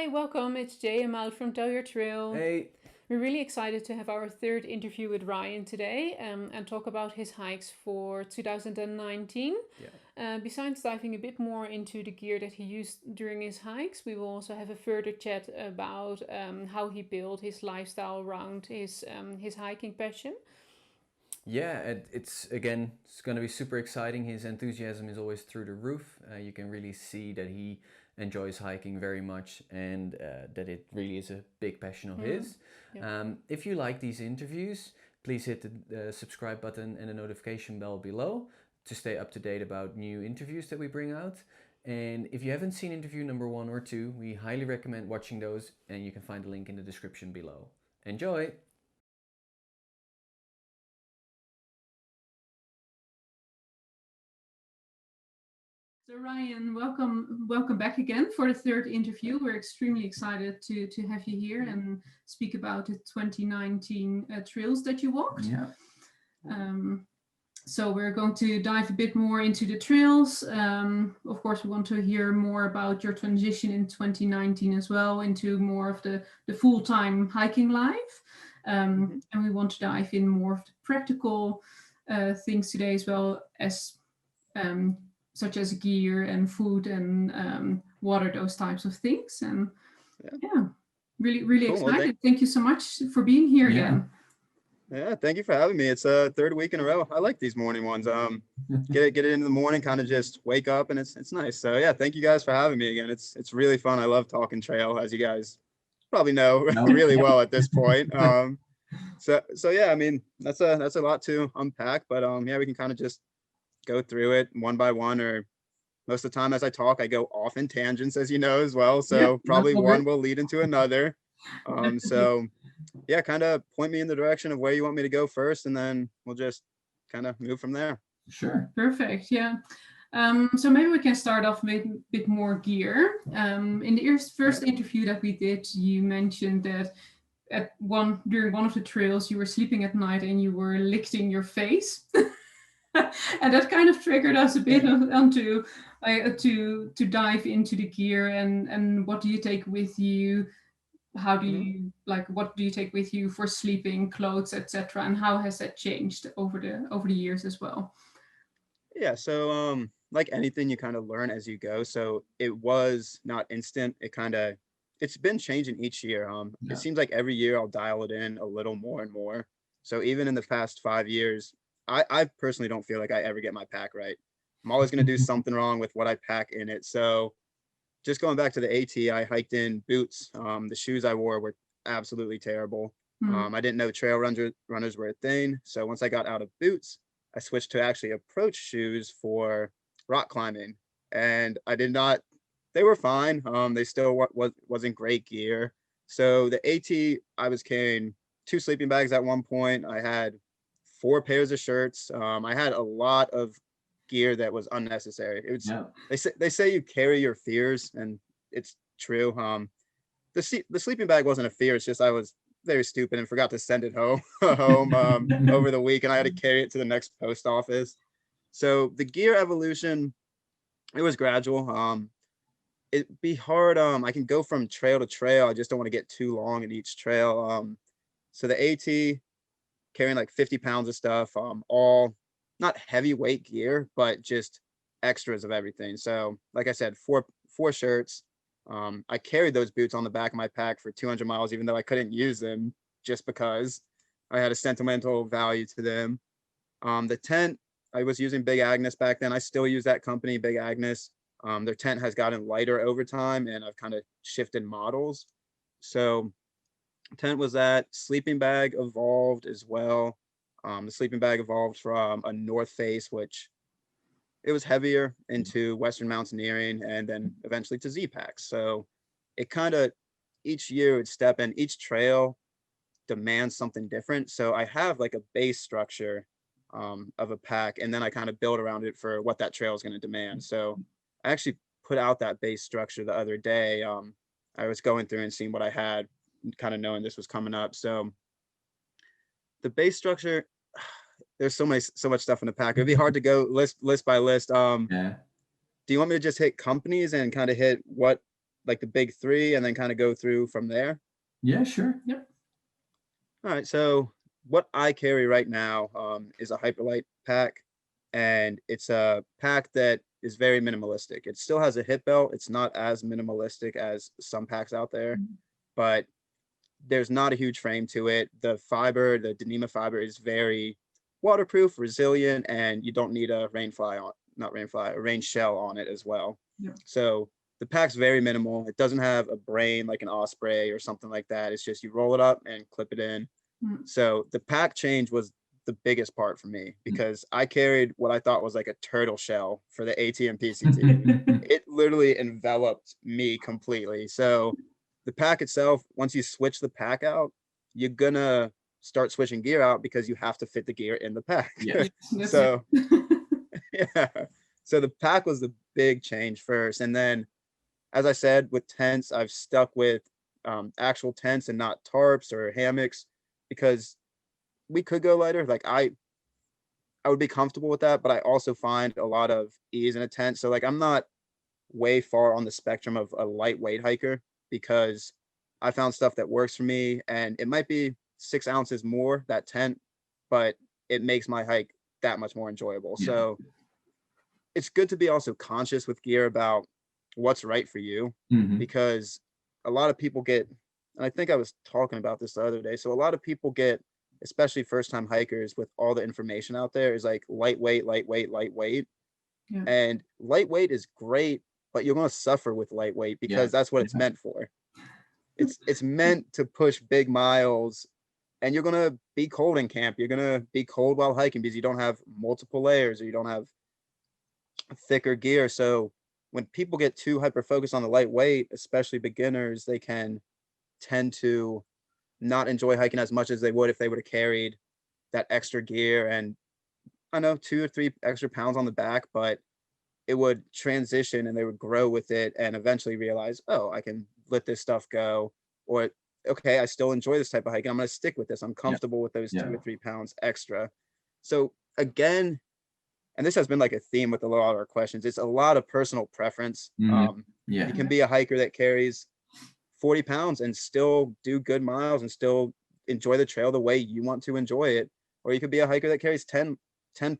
Hi, welcome. It's Jay and Mal from 3000 Trail. Hey. We're really excited to have our third interview with Ryan today and talk about his hikes for 2019. Yeah. Besides diving a bit more into the gear that he used during his hikes, we will also have a further chat about how he built his lifestyle around his hiking passion. Yeah, it's going to be super exciting. His enthusiasm is always through the roof. You can really see that he enjoys hiking very much and that it really is a big passion of Mm, his. yeah. If you like these interviews, please hit the subscribe button and the notification bell below to stay up to date about new interviews that we bring out. And if you haven't seen interview number 1 or 2, we highly recommend watching those, and you can find the link in the description below. Enjoy! So Ryan, welcome back again for the third interview. We're extremely excited to have you here and speak about the 2019 trails that you walked. Yeah. Um, so we're going to dive a bit more into the trails. Of course, we want to hear more about your transition in 2019 as well into more of the full-time hiking life. And we want to dive in more of the practical things today as well as um, such as gear and food and water, those types of things. And Yeah. yeah, really Cool. Well, excited. Thank you so much for being here again. yeah, thank you for having me. It's a third week in a row. I like these morning ones. Get it in the morning, kind of just wake up, and it's nice. So yeah, thank you guys for having me again. It's really fun. I love talking trail, as you guys probably know really well at this point. So yeah, I mean that's a lot to unpack, but yeah, we can kind of just go through it one by one, or most of the time as I talk, I go off in tangents, as you know, as well. So probably one will lead into another. So yeah, kind of point me in the direction of where you want me to go first, and then we'll just kind of move from there. Sure. Perfect. Yeah. So maybe we can start off with a bit more gear. In the first interview that we did, you mentioned that during one of the trails you were sleeping at night and you were licking your face. And that kind of triggered us a bit onto to dive into the gear and what do you take with you, how do you like what do you take with you for sleeping, clothes, etc., and how has that changed over the years as well? Yeah, so like anything, you kind of learn as you go. So it was not instant. It's been changing each year. It seems like every year I'll dial it in a little more and more. So even in the past 5 years, I personally don't feel like I ever get my pack right. I'm always going to do something wrong with what I pack in it. So just going back to the AT, I hiked in boots. The shoes I wore were absolutely terrible. I didn't know runners were a thing. So once I got out of boots, I switched to actually approach shoes for rock climbing, and I did not. They were fine. They still wasn't great gear. So the AT, I was carrying 2 sleeping bags at one point. I had 4 pairs of shirts. I had a lot of gear that was unnecessary. They say you carry your fears, and it's true. The sleeping bag wasn't a fear. It's just I was very stupid and forgot to send it home over the week, and I had to carry it to the next post office. So the gear evolution, it was gradual. It'd be hard. I can go from trail to trail. I just don't want to get too long in each trail. So the AT, carrying like 50 pounds of stuff, all not heavyweight gear, but just extras of everything. So like I said, four shirts. I carried those boots on the back of my pack for 200 miles, even though I couldn't use them just because I had a sentimental value to them. The tent, I was using Big Agnes back then. I still use that company, Big Agnes. Their tent has gotten lighter over time, and I've kind of shifted models. So tent was that. Sleeping bag evolved as well. The sleeping bag evolved from a North Face, which it was heavier, into Western mountaineering, and then eventually to Z packs. So it kind of each year would step in. Each trail demands something different. So I have like a base structure of a pack, and then I kind of build around it for what that trail is going to demand. So I actually put out that base structure the other day. I was going through and seeing what I had, kind of knowing this was coming up. So the base structure, there's so much stuff in the pack. It'd be hard to go list by list. Do you want me to just hit companies and kind of hit what like the big three and then kind of go through from there? Yeah, sure. Yep. All right. So what I carry right now is a hyperlight pack, and it's a pack that is very minimalistic. It still has a hip belt. It's not as minimalistic as some packs out there, but there's not a huge frame to it. The fiber, the Dyneema fiber, is very waterproof, resilient, and you don't need a a rain shell on it as well. Yeah. So the pack's very minimal. It doesn't have a brain like an Osprey or something like that. It's just you roll it up and clip it in. So the pack change was the biggest part for me because I carried what I thought was like a turtle shell for the AT and PCT. It literally enveloped me completely. So the pack itself, once you switch the pack out, you're gonna start switching gear out because you have to fit the gear in the pack. Yeah. So yeah. So the pack was the big change first. And then, as I said, with tents, I've stuck with actual tents and not tarps or hammocks because we could go lighter. Like I would be comfortable with that, but I also find a lot of ease in a tent. So like I'm not way far on the spectrum of a lightweight hiker because I found stuff that works for me, and it might be 6 ounces more, that tent, but it makes my hike that much more enjoyable. Yeah. So it's good to be also conscious with gear about what's right for you because a lot of people get, and I think I was talking about this the other day. So a lot of people get, especially first time hikers, with all the information out there, is like lightweight, lightweight, lightweight. Yeah. And lightweight is great, but you're going to suffer with lightweight because that's what it's meant for. It's meant to push big miles, and you're going to be cold in camp. You're going to be cold while hiking because you don't have multiple layers or you don't have thicker gear. So when people get too hyper focused on the lightweight, especially beginners, they can tend to not enjoy hiking as much as they would if they would have carried that extra gear and I know 2 or 3 extra pounds on the back, but it would transition and they would grow with it and eventually realize, oh, I can let this stuff go, or okay, I still enjoy this type of hiking. I'm going to stick with this. I'm comfortable with those 2 or 3 pounds extra. So again, and this has been like a theme with a lot of our questions, it's a lot of personal preference. You can be a hiker that carries 40 pounds and still do good miles and still enjoy the trail the way you want to enjoy it. Or you could be a hiker that carries 10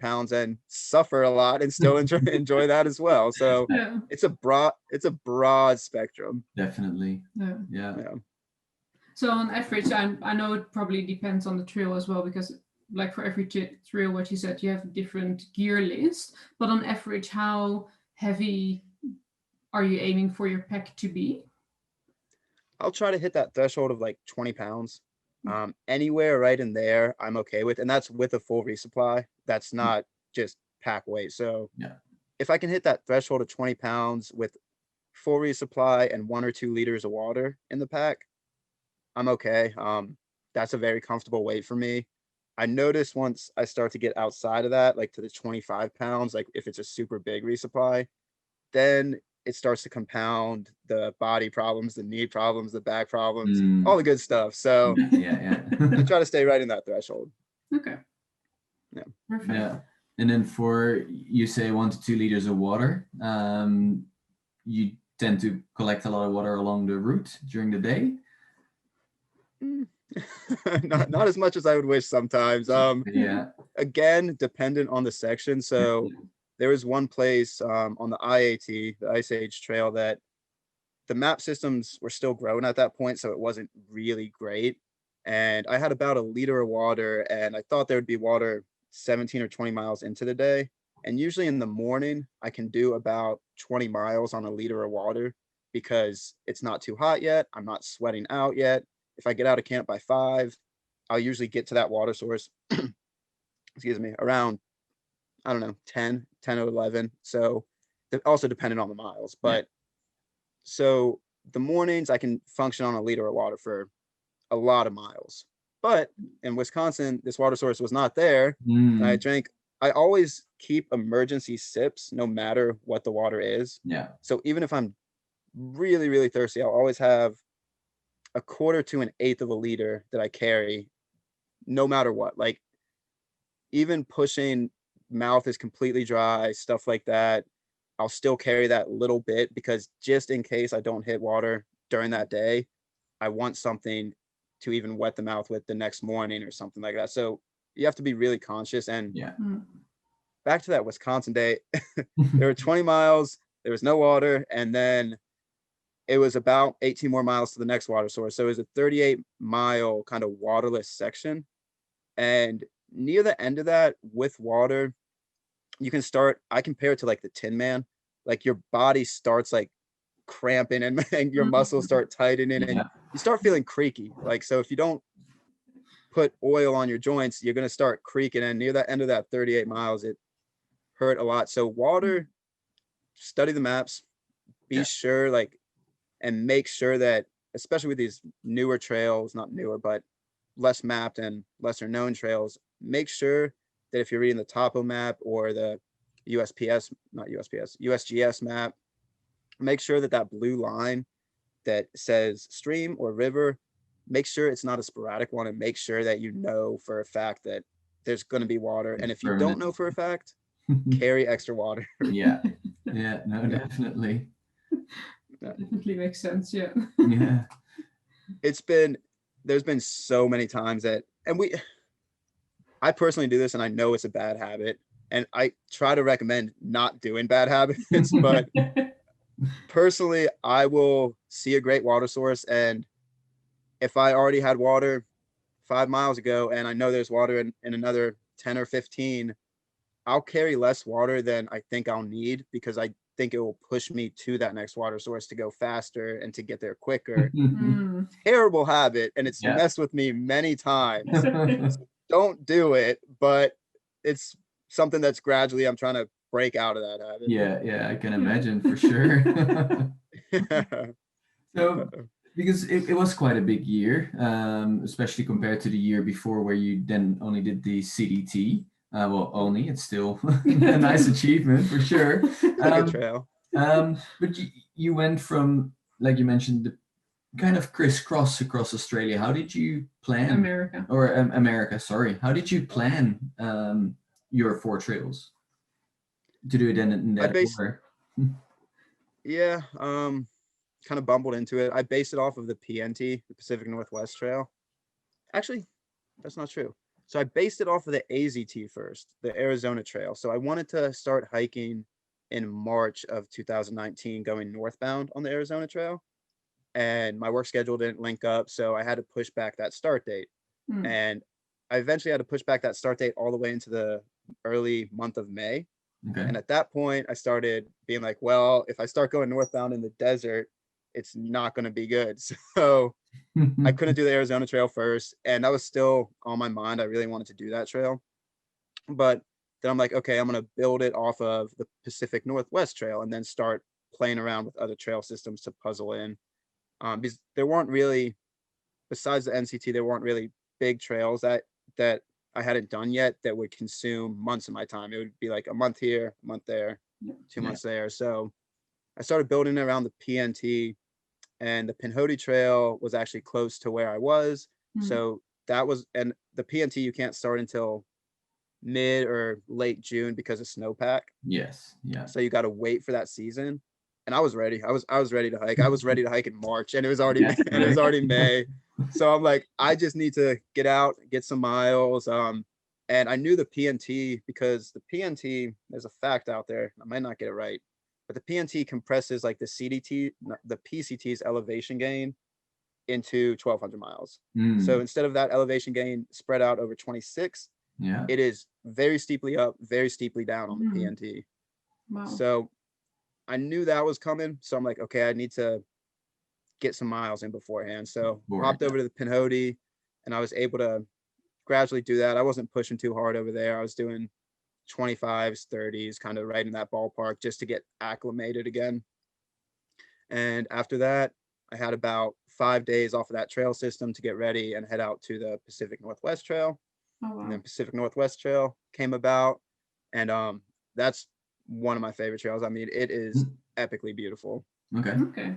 pounds and suffer a lot and still enjoy that as well. So it's a broad spectrum. Definitely. Yeah. So on average, I know it probably depends on the trail as well, because like for every trail, what you said, you have a different gear list, but on average, how heavy are you aiming for your pack to be? I'll try to hit that threshold of like 20 pounds. Anywhere right in there, I'm okay with. And that's with a full resupply. That's not just pack weight. So if I can hit that threshold of 20 pounds with full resupply and 1 or 2 liters of water in the pack, I'm okay. That's a very comfortable weight for me. I notice once I start to get outside of that, like to the 25 pounds, like if it's a super big resupply, then it starts to compound the body problems, the knee problems, the back problems, all the good stuff. So I try to stay right in that threshold. Okay. Yeah. Perfect. Yeah. And then for, you say 1 to 2 liters of water, you tend to collect a lot of water along the route during the day? not as much as I would wish sometimes. Again, dependent on the section. So there was one place on the IAT, the Ice Age Trail, that the map systems were still growing at that point, so it wasn't really great. And I had about a liter of water, and I thought there would be water 17 or 20 miles into the day. And usually in the morning, I can do about 20 miles on a liter of water because it's not too hot yet. I'm not sweating out yet. If I get out of camp by 5, I'll usually get to that water source, excuse me, around, I don't know, 10 or 11. So also dependent on the miles. But so the mornings I can function on a liter of water for a lot of miles. But in Wisconsin, this water source was not there. And I always keep emergency sips no matter what the water is. So even if I'm really, really thirsty, I'll always have a quarter to an eighth of a liter that I carry no matter what. Like even pushing, mouth is completely dry, stuff like that. I'll still carry that little bit because just in case I don't hit water during that day, I want something to even wet the mouth with the next morning or something like that. So you have to be really conscious. And Yeah. back to that Wisconsin day, there were 20 miles, there was no water, and then it was about 18 more miles to the next water source. So it was a 38-mile kind of waterless section. And near the end of that, with water, you can start, I compare it to like the Tin Man. Like your body starts like cramping and your muscles start tightening and you start feeling creaky. Like, so if you don't put oil on your joints, you're going to start creaking. And near the end of that 38 miles, it hurt a lot. So water, study the maps, be sure, like, and make sure that, especially with these newer trails, not newer, but less mapped and lesser known trails, make sure that if you're reading the topo map or the USGS map, make sure that that blue line that says stream or river, make sure it's not a sporadic one, and make sure that you know for a fact that there's going to be water. And if you don't know for a fact, carry extra water. Yeah, no, definitely. That definitely makes sense. Yeah. There's been so many times that, and I personally do this, and I know it's a bad habit, and I try to recommend not doing bad habits, but personally, I will see a great water source, and if I already had water 5 miles ago and I know there's water in another 10 or 15, I'll carry less water than I think I'll need because I think it will push me to that next water source to go faster and to get there quicker. Terrible habit, and it's messed with me many times. So don't do it, but it's something that's gradually I'm trying to break out of that habit. Yeah, I can imagine for sure. So, because it was quite a big year, especially compared to the year before where you then only did the CDT. Well, only, it's still a nice achievement for sure. Good trail. But you went from, like you mentioned, the kind of crisscross across Australia. How did you plan? America, sorry. How did you plan your 4 trails? To do it in that order? Yeah, kind of bumbled into it. I based it off of the PNT, the Pacific Northwest Trail. Actually, that's not true. So I based it off of the AZT first, the Arizona Trail. So I wanted to start hiking in March of 2019, going northbound on the Arizona Trail. And my work schedule didn't link up, so I had to push back that start date. And I eventually had to push back that start date all the way into the early month of May. And at that point, I started being like, well, if I start going northbound in the desert, it's not going to be good. So I couldn't do the Arizona Trail first. And that was still on my mind. I really wanted to do that trail. But then I'm like, okay, I'm going to build it off of the Pacific Northwest Trail and then start playing around with other trail systems to puzzle in. Because there weren't really, besides the NCT, there weren't really big trails that I hadn't done yet that would consume months of my time. It would be like a month here, a month there, 2 months there. So I started building around the PNT, and the Pinhoti Trail was actually close to where I was. So that was, and the PNT you can't start until mid or late June because of snowpack. Yes. Yeah. So you got to wait for that season. And I was ready. I was ready to hike. I was ready to hike in March, and it was already May. So I'm like, I just need to get out, get some miles. And I knew the PNT because the PNT, there's a fact out there. I might not get it right, but the PNT compresses like the CDT, the PCT's elevation gain into 1,200 miles. So instead of that elevation gain spread out over 26, it is very steeply up, very steeply down on the PNT. Wow. So I knew that was coming. So I'm like, okay, I need to get some miles in beforehand. So hopped over to the Pinhoti, and I was able to gradually do that. I wasn't pushing too hard over there. I was doing 25s, 30s, kind of right in that ballpark just to get acclimated again. And after that, I had about 5 days off of that trail system to get ready and head out to the Pacific Northwest Trail. Oh, wow. And then Pacific Northwest Trail came about, and that's one of my favorite trails. I mean, it is epically beautiful. Okay.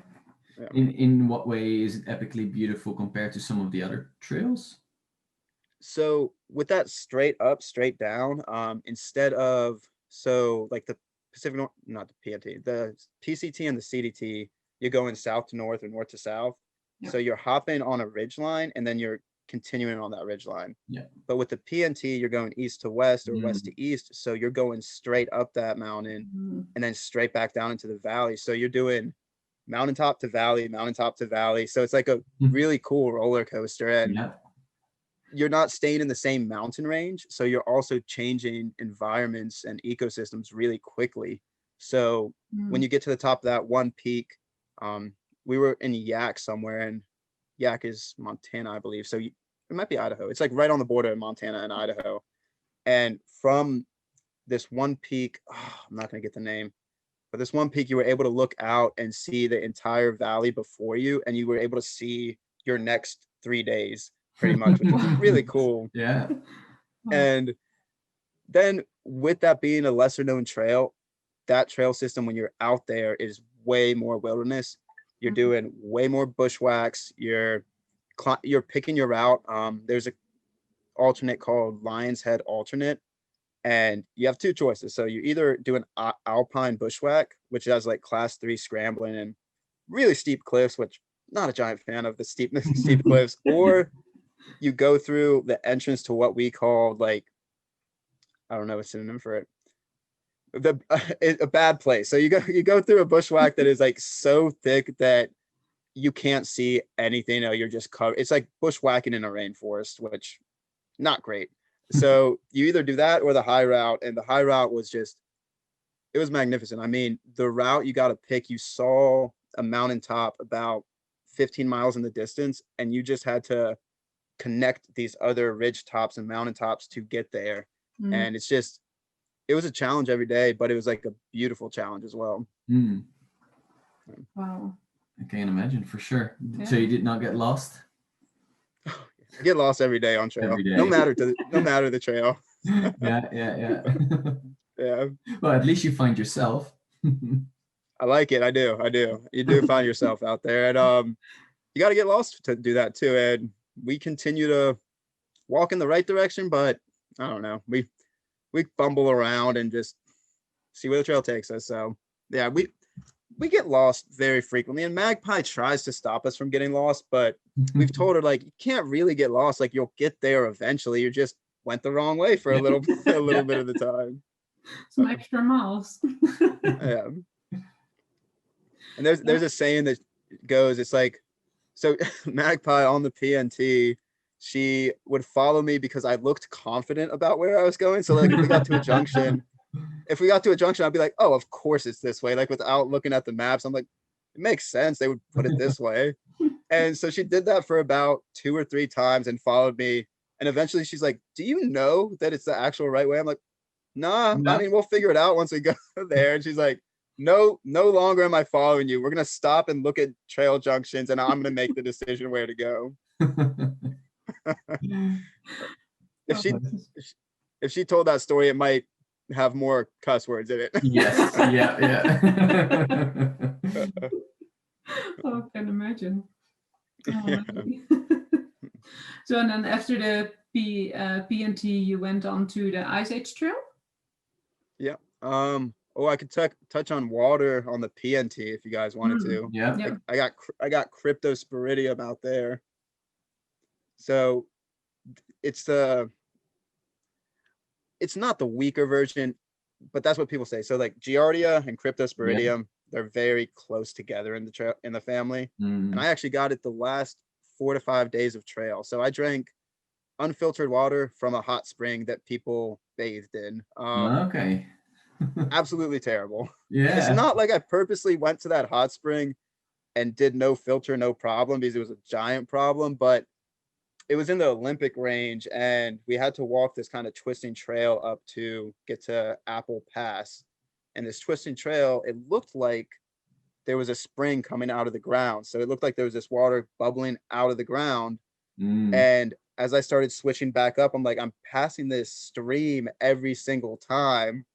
Yeah. In what way is it epically beautiful compared to some of the other trails? So with that straight up, straight down, instead of, so like the Pacific, not the PNT, the PCT and the CDT, you're going south to north or north to south. Yeah. So you're hopping on a ridge line and then you're continuing on that ridge line. Yeah. But with the PNT, you're going east to west or west Mm. to east. So you're going straight up that mountain and then straight back down into the valley. So you're doing mountaintop to valley, mountaintop to valley. So it's like a really cool roller coaster. And Yeah. you're not staying in the same mountain range. So you're also changing environments and ecosystems really quickly. So when you get to the top of that one peak, we were in Yak somewhere, and Yak is Montana, I believe. So it might be Idaho. It's like right on the border of Montana and Idaho. And from this one peak, I'm not going to get the name, but this one peak, you were able to look out and see the entire valley before you, and you were able to see your next 3 days pretty much, which was really cool. Yeah. And then with that being a lesser known trail, that trail system, when you're out there, is way more wilderness. You're doing way more bushwhacks. You're picking your route. There's a alternate called Lion's Head alternate, and you have two choices. So you either do an alpine bushwhack, which has like class 3 scrambling and really steep cliffs, which not a giant fan of the steep cliffs, or you go through the entrance to what we call, like, I don't know a synonym for it, a bad place. So you go through a bushwhack that is like so thick that you can't see anything. You're just covered. It's like bushwhacking in a rainforest, which not great. So you either do that or the high route, and the high route was just, it was magnificent. I mean, the route you got to pick, you saw a mountaintop about 15 miles in the distance, and you just had to connect these other ridge tops and mountaintops to get there. And it's just, it was a challenge every day, but it was like a beautiful challenge as well. Wow. I can imagine, for sure. Yeah. So you did not get lost? I get lost every day on trail. Every day. No matter the trail. Yeah. Yeah. Well, at least you find yourself. I like it. I do. You do find yourself out there, and you got to get lost to do that too. And we continue to walk in the right direction, but I don't know. We fumble around and just see where the trail takes us. So yeah, we get lost very frequently, and Magpie tries to stop us from getting lost, but we've told her, like, you can't really get lost. Like, you'll get there eventually. You just went the wrong way for a little bit of the time. Some extra miles. Yeah. And there's a saying that goes, it's like, so Magpie on the PNT, she would follow me because I looked confident about where I was going. So like if we got to a junction, I'd be like, oh, of course it's this way. Like without looking at the maps, I'm like, it makes sense. They would put it this way. And so she did that for about 2 or 3 times and followed me. And eventually she's like, do you know that it's the actual right way? I'm like, nah, No. I mean, we'll figure it out once we go there. And she's like, no longer am I following you. We're going to stop and look at trail junctions, and I'm going to make the decision where to go. If she told that story, it might have more cuss words in it. Yes. Yeah. Oh, I can imagine. Yeah. So, and then after the PNT, you went on to the Ice Age Trail? Yeah. I could touch on water on the PNT if you guys wanted to. Yeah. I got cryptosporidium out there. So it's not the weaker version, but that's what people say. So like Giardia and cryptosporidium, they're very close together in the family. And I actually got it the last 4 to 5 days of trail. So I drank unfiltered water from a hot spring that people bathed in. Okay. Absolutely terrible. Yeah. It's not like I purposely went to that hot spring and did no filter, no problem, because it was a giant problem, but it was in the Olympic range, and we had to walk this kind of twisting trail up to get to Apple Pass. And this twisting trail, it looked like there was a spring coming out of the ground. So it looked like there was this water bubbling out of the ground. And as I started switching back up, I'm like, I'm passing this stream every single time.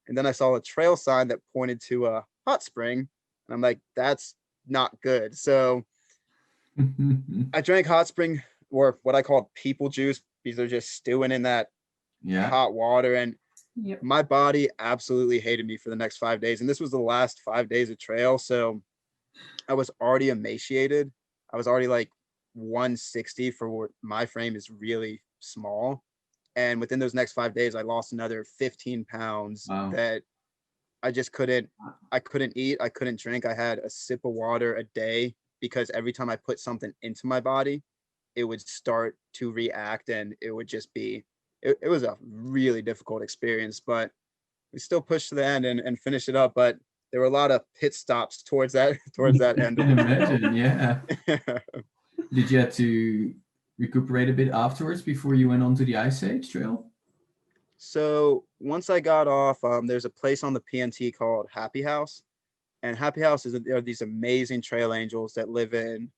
And then I saw a trail sign that pointed to a hot spring. And I'm like, that's not good. So I drank hot spring, or what I call people juice, because they're just stewing in that hot water. And Yep. my body absolutely hated me for the next 5 days. And this was the last 5 days of trail. So I was already emaciated. I was already like 160 for what my frame is really small. And within those next 5 days, I lost another 15 pounds Wow. that I just I couldn't eat. I couldn't drink. I had a sip of water a day because every time I put something into my body, it would start to react and it would just be, it was a really difficult experience, but we still pushed to the end and finished it up. But there were a lot of pit stops towards that, towards that I end of can the trail. imagine, yeah. Did you have to recuperate a bit afterwards before you went on to the Ice Age Trail? So once I got off, there's a place on the PNT called Happy House. And Happy House are these amazing trail angels that live in,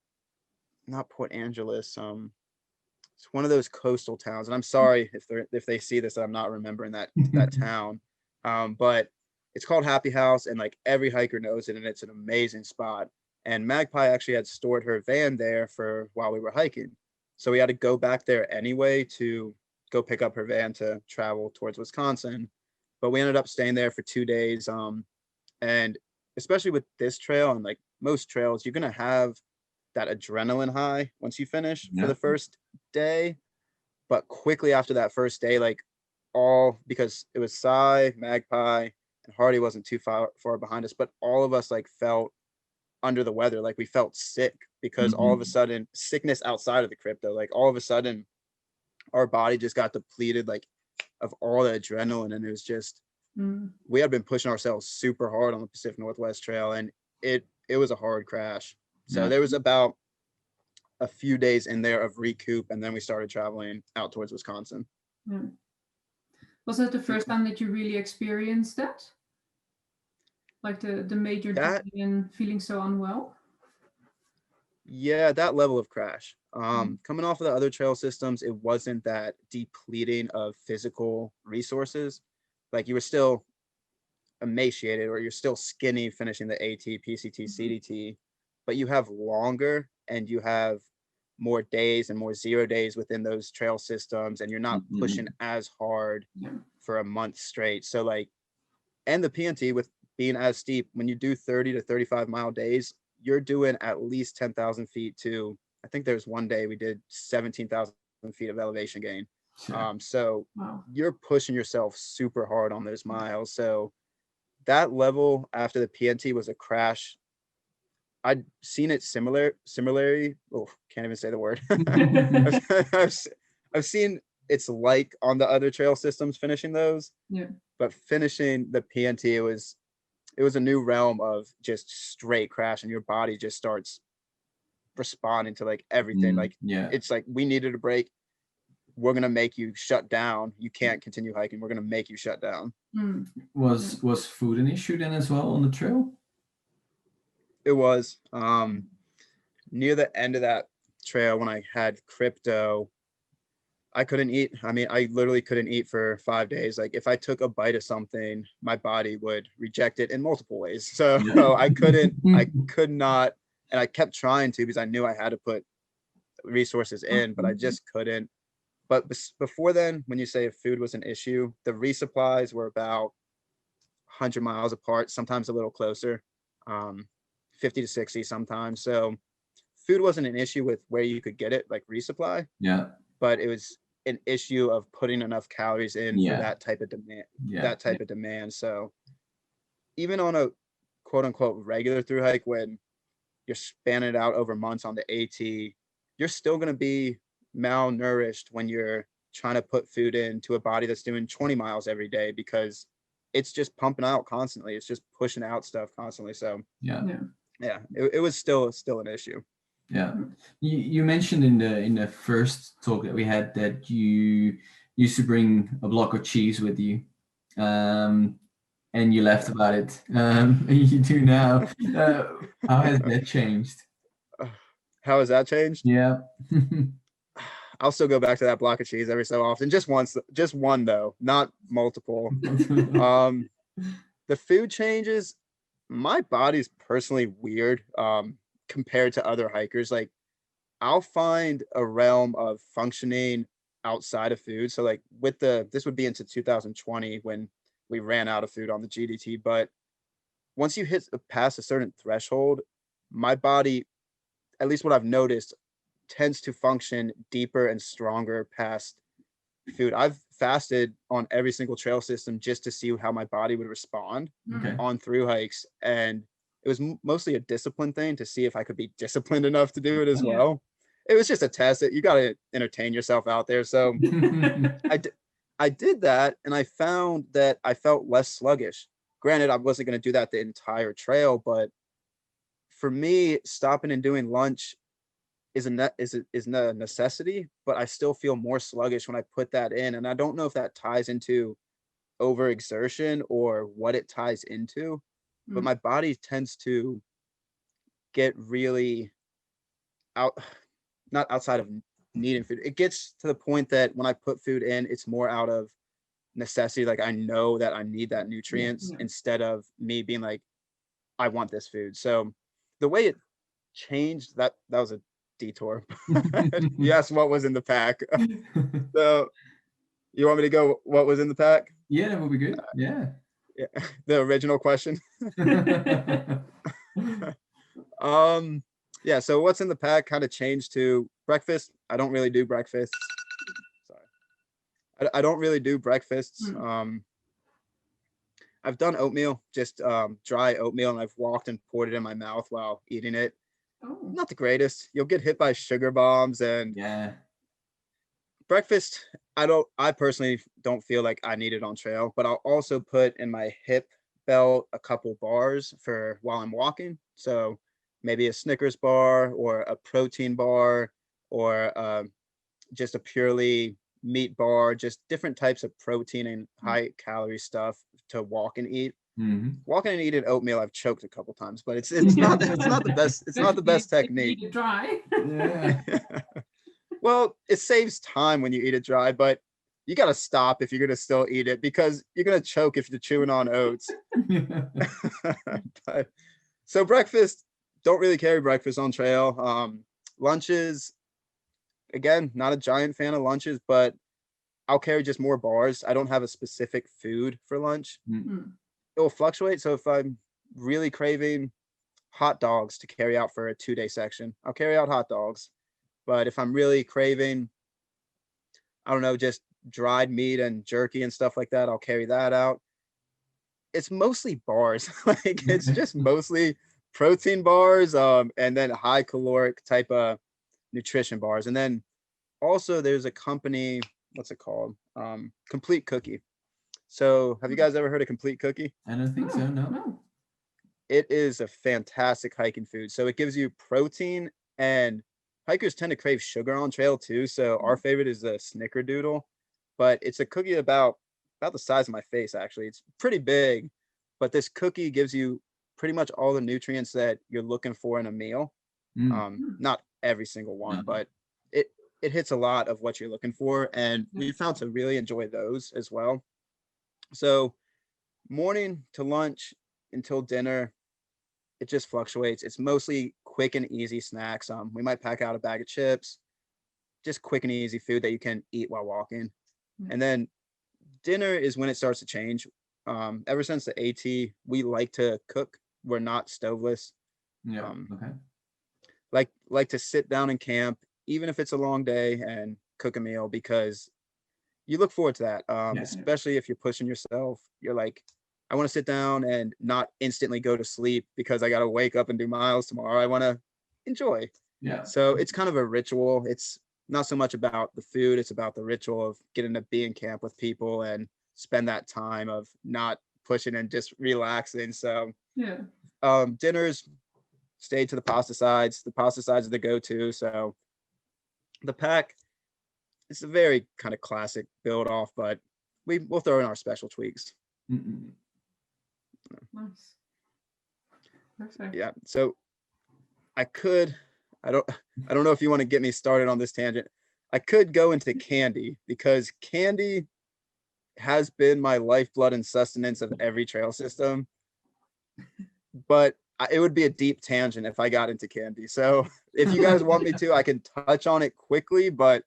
not Port Angeles. It's one of those coastal towns. And I'm sorry if they see this, that I'm not remembering that town. But it's called Happy House, and like every hiker knows it, and it's an amazing spot. And Magpie actually had stored her van there for while we were hiking. So we had to go back there anyway to go pick up her van to travel towards Wisconsin. But we ended up staying there for 2 days. And especially with this trail and like most trails, you're gonna have that adrenaline high once you finish for Yeah. the first day. But quickly after that first day, like all, because it was Cy, Magpie, and Hardy wasn't too far behind us, but all of us like felt under the weather. Like we felt sick because all of a sudden, sickness outside of the crypto, like all of a sudden our body just got depleted like of all the adrenaline. And it was just, we had been pushing ourselves super hard on the Pacific Northwest Trail, and it was a hard crash. So Yeah. there was about a few days in there of recoup, and then we started traveling out towards Wisconsin. Yeah. Was that the first time that you really experienced that? Like the major That, journey and feeling so unwell? yeah, that level of crash. Coming off of the other trail systems, it wasn't that depleting of physical resources. Like you were still emaciated or you're still skinny finishing the AT, PCT, CDT, but you have longer and you have more days and more 0 days within those trail systems, and you're not pushing as hard for a month straight. So like, and the PNT with being as steep, when you do 30 to 35 mile days, you're doing at least 10,000 feet to, I think there's one day we did 17,000 feet of elevation gain. Sure. So Wow. you're pushing yourself super hard on those miles. So that level after the PNT was a crash. I'd seen it similarly. Oh, can't even say the word. I've seen it's like on the other trail systems finishing those, Yeah. but finishing the PNT, it was a new realm of just straight crash, and your body just starts responding to like everything. Like Yeah. it's like, we needed a break. We're gonna make you shut down. You can't continue hiking. We're gonna make you shut down. Was food an issue then as well on the trail? It was near the end of that trail when I had crypto, I couldn't eat. I mean, I literally couldn't eat for 5 days. Like if I took a bite of something, my body would reject it in multiple ways. So I could not, and I kept trying to because I knew I had to put resources in, but I just couldn't. But before then, when you say if food was an issue, the resupplies were about 100 miles apart, sometimes a little closer, 50 to 60 sometimes. So food wasn't an issue with where you could get it, like resupply. Yeah. But it was an issue of putting enough calories in for that type of demand. Yeah. Of demand. So even on a quote unquote regular through hike, when you're spanning it out over months on the AT, you're still going to be malnourished when you're trying to put food into a body that's doing 20 miles every day, because it's just pumping out constantly. It's just pushing out stuff constantly. So Yeah. it was still an issue. Yeah, you mentioned in the first talk that we had that you used to bring a block of cheese with you, and you laughed about it. You do now. How has that changed? How has that changed? Yeah. I'll still go back to that block of cheese every so often. Just once, just one though, not multiple. The food changes. My body's personally weird compared to other hikers. Like I'll find a realm of functioning outside of food. So like this would be into 2020 when we ran out of food on the GDT. But once you hit past a certain threshold, my body, at least what I've noticed, tends to function deeper and stronger past food. I've fasted on every single trail system just to see how my body would respond Okay. on through hikes. And it was mostly a discipline thing to see if I could be disciplined enough to do it as well. It was just a test. You got to entertain yourself out there. So I did that, and I found that I felt less sluggish. Granted, I wasn't going to do that the entire trail, but for me, stopping and doing lunch is a necessity, but I still feel more sluggish when I put that in. And I don't know if that ties into overexertion or what it ties into, but my body tends to get really not outside of needing food. It gets to the point that when I put food in, it's more out of necessity. Like I know that I need that nutrients instead of me being like, I want this food. So the way it changed, that was a detour. You asked what was in the pack. So you want me to go what was in the pack? Yeah, that would be good. Yeah. The original question. Yeah, so what's in the pack kind of changed to breakfast. I don't really do breakfast. Sorry. I don't really do breakfasts. I've done oatmeal, just dry oatmeal, and I've walked and poured it in my mouth while eating it. Not the greatest. You'll get hit by sugar bombs, and breakfast, I personally don't feel like I need it on trail, but I'll also put in my hip belt a couple bars for while I'm walking. So maybe a Snickers bar or a protein bar or just a purely meat bar, just different types of protein and high calorie stuff to walk and eat. Walking and eating oatmeal, I've choked a couple times, but it's not the best. It's not the best technique. Eat it dry. Well, it saves time when you eat it dry, but you got to stop if you're going to still eat it because you're going to choke if you're chewing on oats. So breakfast, don't really carry breakfast on trail. Lunches, again, not a giant fan of lunches, but I'll carry just more bars. I don't have a specific food for lunch. It will fluctuate. So if I'm really craving hot dogs to carry out for a 2-day section, I'll carry out hot dogs. But if I'm really craving, I don't know, just dried meat and jerky and stuff like that, I'll carry that out. It's mostly bars. Like it's just mostly protein bars, and then high caloric type of nutrition bars. And then also there's a company, what's it called? Complete Cookie. So have you guys ever heard of Complete Cookie? I don't think so, no. It is a fantastic hiking food. So it gives you protein, and hikers tend to crave sugar on trail too. So our favorite is the Snickerdoodle, but it's a cookie about the size of my face, actually. It's pretty big, but this cookie gives you pretty much all the nutrients that you're looking for in a meal. Not every single one, but it hits a lot of what you're looking for. And we found to really enjoy those as well. So morning to lunch until dinner, it just fluctuates. It's mostly quick and easy snacks. We might pack out a bag of chips, just quick and easy food that you can eat while walking. And then dinner is when it starts to change. Ever since the AT, we like to cook. We're not stoveless. Like to sit down and camp, even if it's a long day, and cook a meal because you look forward to that. Especially if you're pushing yourself. You're like, I want to sit down and not instantly go to sleep because I got to wake up and do miles tomorrow. I want to enjoy. So it's kind of a ritual. It's not so much about the food. It's about the ritual of getting to be in camp with people and spend that time of not pushing and just relaxing. So dinners, stay to the pasta sides. The pasta sides are the go-to. So the pack, it's a very kind of classic build off, but we'll throw in our special tweaks. Nice. Perfect. Yeah. So I don't know if you want to get me started on this tangent. I could go into candy because candy has been my lifeblood and sustenance of every trail system, but it would be a deep tangent if I got into candy. So if you guys want me to, I can touch on it quickly, but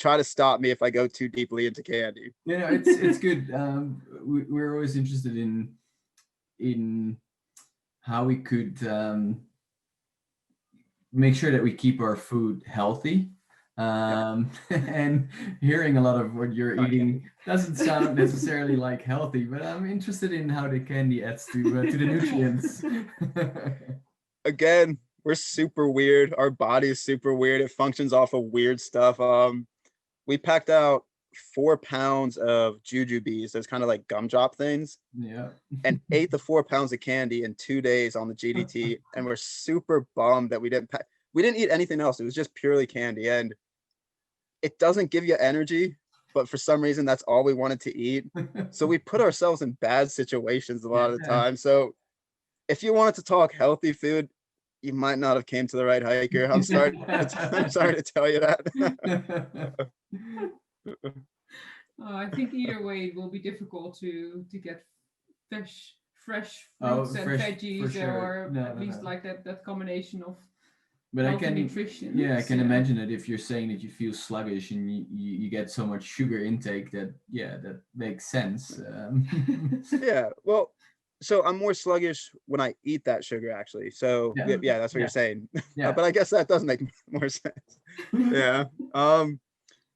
try to stop me if I go too deeply into candy. It's good. We're always interested in how we could make sure that we keep our food healthy. And hearing a lot of what you're eating doesn't sound necessarily like healthy, but I'm interested in how the candy adds to the nutrients. Again, we're super weird. Our body is super weird. It functions off of weird stuff. We packed out 4 pounds of jujubes, those kind of like gumdrop things, and ate the 4 pounds of candy in 2 days on the GDT, and we're super bummed that we didn't eat anything else. It was just purely candy, and it doesn't give you energy, but for some reason that's all we wanted to eat. So we put ourselves in bad situations a lot of the time. So if you wanted to talk healthy food, you might not have came to the right hiker. I'm sorry to tell you that. I think either way it will be difficult to get fresh fruits and veggies, or at least like that combination of nutrition. Yeah, I can imagine that if you're saying that you feel sluggish and you get so much sugar intake, that makes sense. Yeah, well, so I'm more sluggish when I eat that sugar, actually. So yeah that's what you're saying. But I guess that does make more sense. Yeah.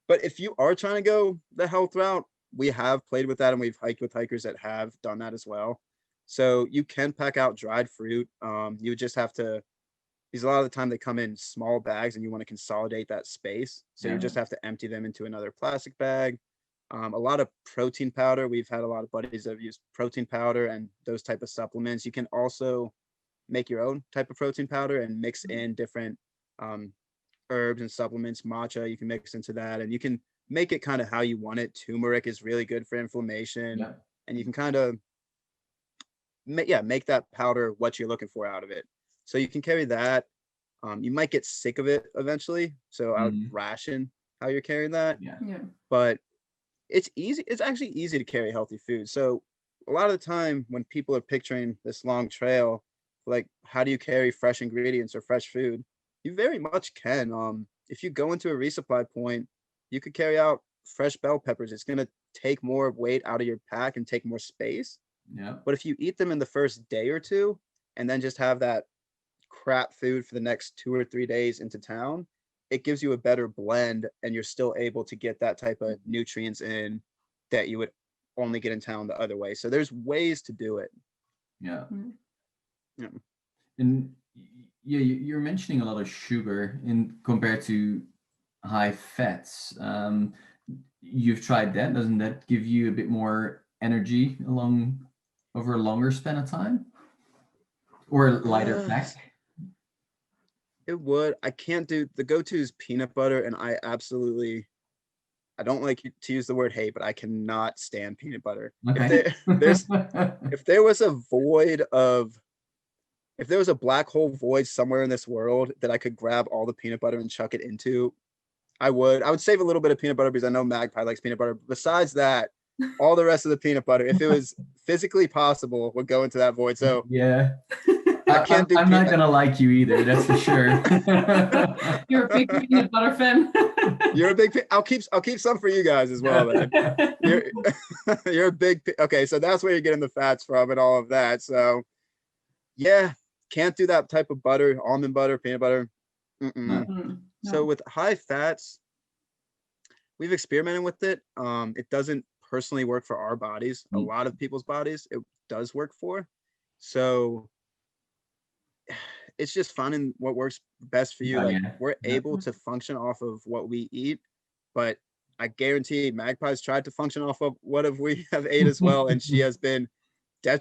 But if you are trying to go the health route, we have played with that, and we've hiked with hikers that have done that as well. So you can pack out dried fruit. You would just have to, because a lot of the time they come in small bags and you want to consolidate that space. So you just have to empty them into another plastic bag. A lot of protein powder. We've had a lot of buddies that have used protein powder and those type of supplements. You can also make your own type of protein powder and mix in different herbs and supplements. Matcha, you can mix into that, and you can make it kind of how you want it. Turmeric is really good for inflammation, and you can kind of make that powder what you're looking for out of it. So you can carry that. You might get sick of it eventually, so I would ration how you're carrying that. But it's easy. It's actually easy to carry healthy food. So a lot of the time when people are picturing this long trail, like, how do you carry fresh ingredients or fresh food? You very much can. If you go into a resupply point, you could carry out fresh bell peppers. It's going to take more weight out of your pack and take more space. But if you eat them in the first day or two and then just have that crap food for the next 2 or 3 days into town, it gives you a better blend, and you're still able to get that type of nutrients in that you would only get in town the other way. So there's ways to do it. And you're mentioning a lot of sugar in compared to high fats. You've tried that. Doesn't that give you a bit more energy over a longer span of time, or a lighter pack? It would. I can't do the go-to is peanut butter, and I don't like to use the word hate, but I cannot stand peanut butter. Okay. If there was a black hole void somewhere in this world that I could grab all the peanut butter and chuck it into, I would save a little bit of peanut butter because I know Magpie likes peanut butter. Besides that, all the rest of the peanut butter, if it was physically possible, would go into that void. So I'm not gonna like you either, that's for sure. You're a big peanut butter fan. You're a big. I'll keep some for you guys as well. Then you're a big. Okay, so that's where you're getting the fats from and all of that. So yeah, can't do that type of butter, almond butter, peanut butter. No. So with high fats, we've experimented with it. It doesn't personally work for our bodies. A lot of people's bodies it does work for. So it's just finding what works best for you. We're able to function off of what we eat, but I guarantee Magpie's tried to function off of what we have ate as well, and she has been not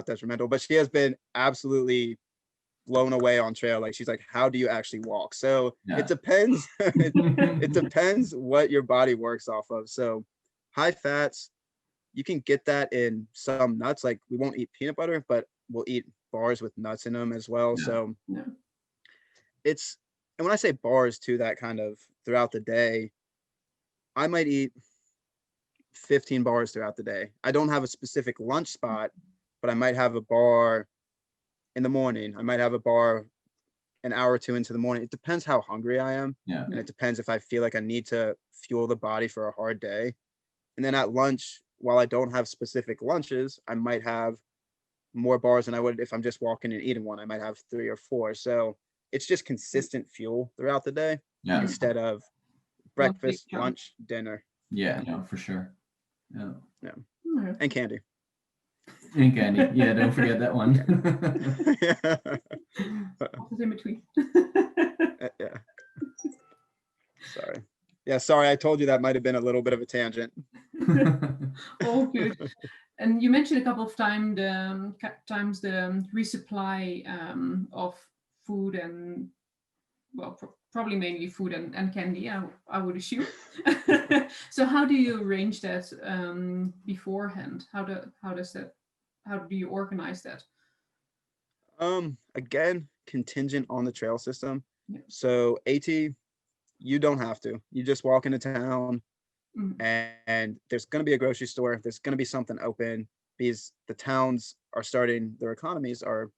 detrimental, but she has been absolutely blown away on trail. Like, she's like, how do you actually walk? So it depends. It depends what your body works off of. So high fats, you can get that in some nuts. Like, we won't eat peanut butter, but we'll eat bars with nuts in them as well. So it's, and when I say bars too, that kind of throughout the day, I might eat 15 bars throughout the day. I don't have a specific lunch spot, but I might have a bar in the morning. I might have a bar an hour or two into the morning. It depends how hungry I am. Yeah. And it depends if I feel like I need to fuel the body for a hard day. And then at lunch, while I don't have specific lunches, I might have more bars than I would if I'm just walking and eating one. I might have 3 or 4. So it's just consistent fuel throughout the day Yeah. instead of breakfast, lunch, dinner. Yeah, no, for sure. Yeah. And candy. And candy. Yeah, don't forget that one. What's in between? Yeah. Sorry. Yeah, sorry. I told you that might have been a little bit of a tangent. All good. And you mentioned a couple of times the resupply of food and, well, probably mainly food and candy, I would assume. So how do you arrange that beforehand? How do you organize that? Again, contingent on the trail system. Yeah. So AT, you don't have to. You just walk into town Mm. and there's going to be a grocery store. There's going to be something open because the towns are starting, their economies are,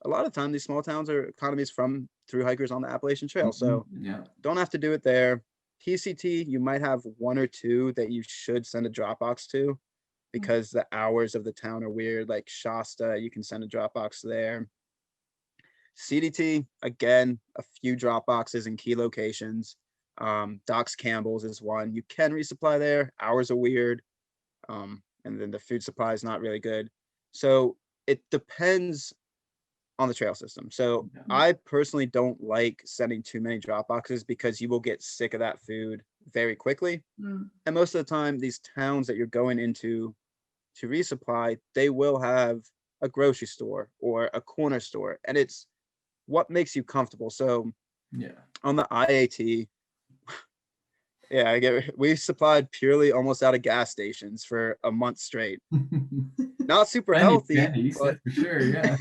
a lot of time, these small towns are economies from through hikers on the Appalachian Trail. So Yeah. don't have to do it there. PCT, you might have 1 or 2 that you should send a Dropbox to because the hours of the town are weird. Like Shasta, you can send a Dropbox there. CDT, again, a few drop boxes in key locations. Doc's Campbell's is one. You can resupply there. Hours are weird. And then the food supply is not really good. So it depends on the trail system. So I personally don't like sending too many drop boxes because you will get sick of that food very quickly. Mm. And most of the time, these towns that you're going into to resupply, they will have a grocery store or a corner store, and it's what makes you comfortable. So Yeah. on the IAT, we supplied purely almost out of gas stations for a month straight. Not super healthy, pennies, but for sure. Yeah.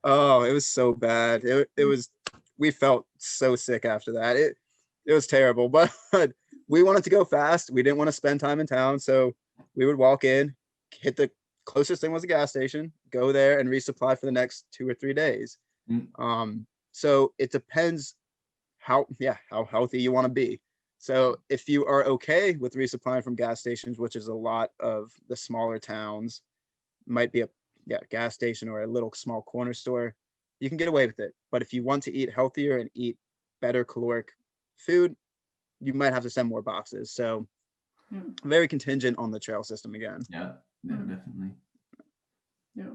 oh, it was so bad. It was, we felt so sick after that. It was terrible, but we wanted to go fast. We didn't want to spend time in town, so we would walk in, hit the closest thing was a gas station, go there and resupply for the next 2 or 3 days. So it depends how healthy you want to be. So if you are okay with resupplying from gas stations, which is a lot of the smaller towns, might be a gas station or a little small corner store, you can get away with it. But if you want to eat healthier and eat better caloric food, you might have to send more boxes. So very contingent on the trail system again. Yeah, definitely. Yeah,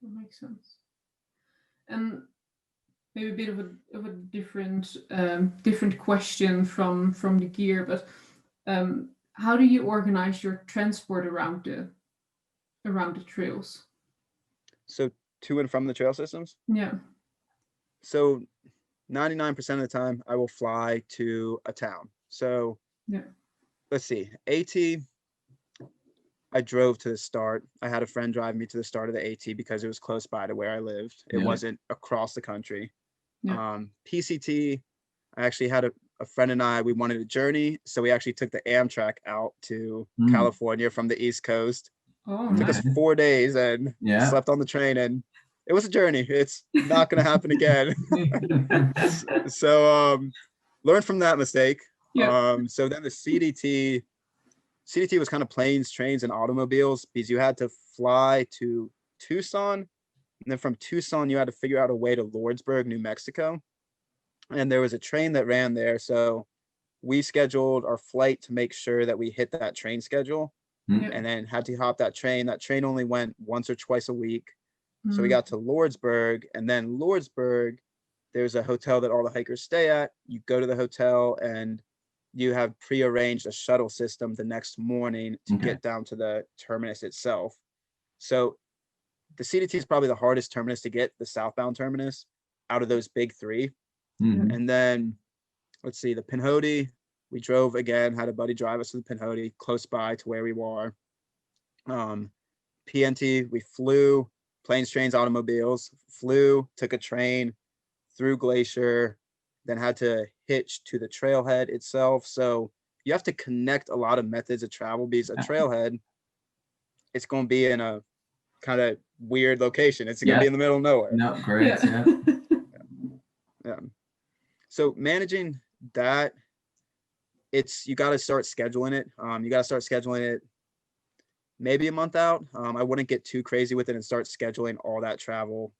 that makes sense. And maybe a bit of a different question from the gear, but how do you organize your transport around the trails? So to and from the trail systems? Yeah. So 99% of the time I will fly to a town. So let's see, AT, I drove to the start. I had a friend drive me to the start of the AT because it was close by to where I lived. It wasn't across the country. PCT, I actually had a friend and I, we wanted a journey. So we actually took the Amtrak out to California from the East Coast. Oh, it took us 4 days and slept on the train, and it was a journey. It's not going to happen again. So learn from that mistake. So then the CDT was kind of planes, trains, and automobiles because you had to fly to Tucson. And then from Tucson, you had to figure out a way to Lordsburg, New Mexico. And there was a train that ran there. So we scheduled our flight to make sure that we hit that train schedule and then had to hop that train. That train only went once or twice a week. So we got to Lordsburg, and then Lordsburg, there's a hotel that all the hikers stay at. You go to the hotel and you have prearranged a shuttle system the next morning to get down to the terminus itself. So the CDT is probably the hardest terminus to get, the southbound terminus, out of those big 3. And then let's see, the Pinhoti, we drove again, had a buddy drive us to the Pinhoti, close by to where we were. PNT, we flew, planes, trains, automobiles, flew, took a train through Glacier, then had to hitch to the trailhead itself. So you have to connect a lot of methods of travel because a trailhead, it's going to be in a kind of weird location. It's going to be in the middle of nowhere. No, correct. So managing that, you got to start scheduling it. You got to start scheduling it maybe a month out. I wouldn't get too crazy with it and start scheduling all that travel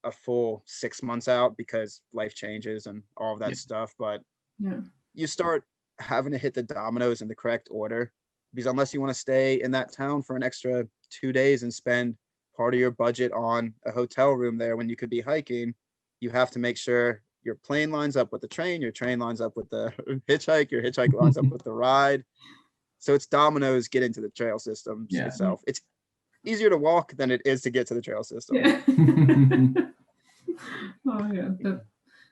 a full 6 months out, because life changes and all of that stuff. But Yeah. you start having to hit the dominoes in the correct order, because unless you want to stay in that town for an extra 2 days and spend part of your budget on a hotel room there when you could be hiking, you have to make sure your plane lines up with the train, your train lines up with the hitchhike, your hitchhike lines up with the ride. So it's dominoes getting to the trail systems itself. It's easier to walk than it is to get to the trail system. Yeah. Oh yeah,